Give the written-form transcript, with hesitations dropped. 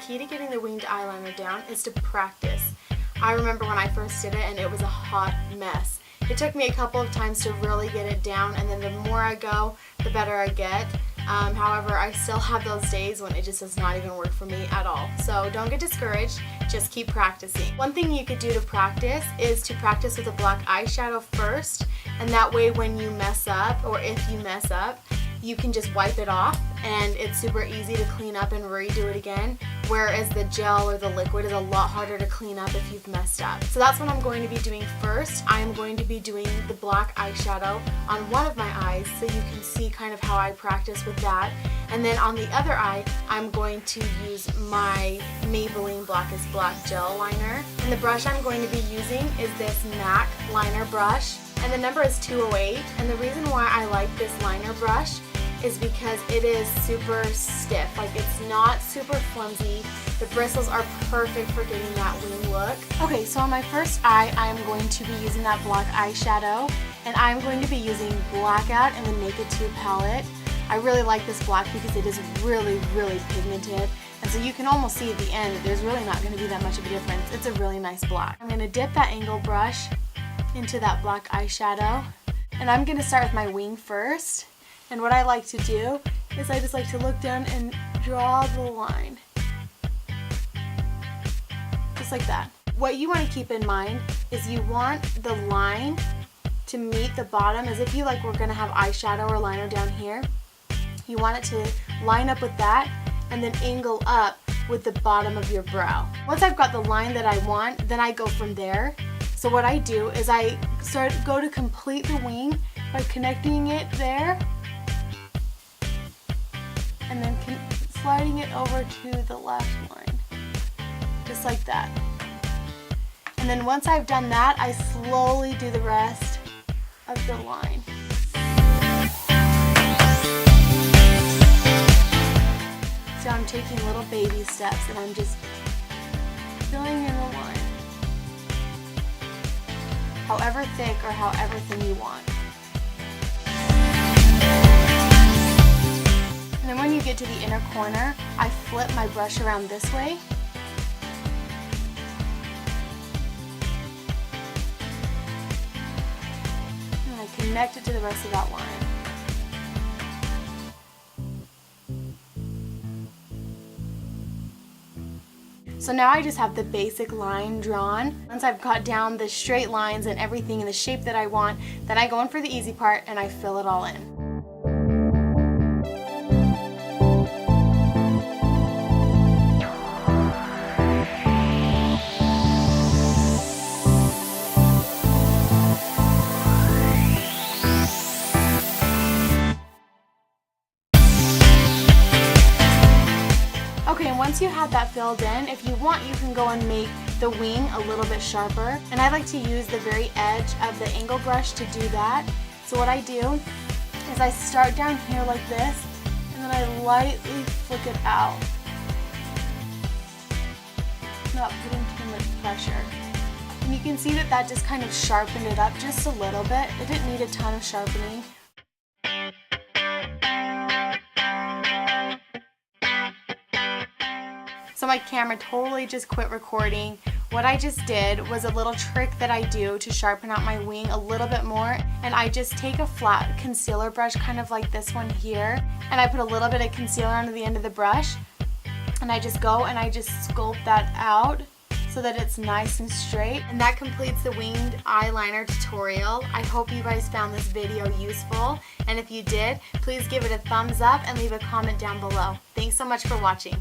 key to getting the winged eyeliner down is to practice. I remember when I first did it and it was a hot mess. It took me a couple of times to really get it down, and then the more I go, the better I get. However, I still have those days when it just does not even work for me at all. So don't get discouraged, just keep practicing. One thing you could do to practice is to practice with a black eyeshadow first, and that way when you mess up, or if you mess up, you can just wipe it off and it's super easy to clean up and redo it again, whereas the gel or the liquid is a lot harder to clean up if you've messed up. So that's what I'm going to be doing first. I am going to be doing the black eyeshadow on one of my eyes so you can see kind of how I practice with that. And then on the other eye, I'm going to use my Maybelline Blackest Black Gel Liner. And the brush I'm going to be using is this MAC liner brush. And the number is 208. And the reason why I like this liner brush is because it is super stiff. Like, it's not super flimsy. The bristles are perfect for getting that wing look. Okay, so on my first eye, I am going to be using that black eyeshadow, and I'm going to be using Blackout in the Naked 2 palette. I really like this black because it is really, really pigmented, and so you can almost see at the end that there's really not going to be that much of a difference. It's a really nice black. I'm going to dip that angle brush into that black eyeshadow, and I'm going to start with my wing first. And what I like to do is I just like to look down and draw the line. Just like that. What you want to keep in mind is you want the line to meet the bottom, as if you like we're going to have eyeshadow or liner down here. You want it to line up with that and then angle up with the bottom of your brow. Once I've got the line that I want, then I go from there. So what I do is I go to complete the wing by connecting it there, and then sliding it over to the left line, just like that. And then once I've done that, I slowly do the rest of the line. So I'm taking little baby steps and I'm just filling in the line, however thick or however thin you want. And then when you get to the inner corner, I flip my brush around this way. And I connect it to the rest of that line. So now I just have the basic line drawn. Once I've got down the straight lines and everything in the shape that I want, then I go in for the easy part and I fill it all in. Okay, and once you have that filled in, if you want, you can go and make the wing a little bit sharper. And I like to use the very edge of the angle brush to do that. So what I do is I start down here like this, and then I lightly flick it out. Not putting too much pressure. And you can see that that just kind of sharpened it up just a little bit. It didn't need a ton of sharpening. So my camera totally just quit recording. What I just did was a little trick that I do to sharpen out my wing a little bit more, and I just take a flat concealer brush, kind of like this one here, and I put a little bit of concealer under the end of the brush, and I just go and I just sculpt that out so that it's nice and straight. And that completes the winged eyeliner tutorial. I hope you guys found this video useful, and if you did, please give it a thumbs up and leave a comment down below. Thanks so much for watching.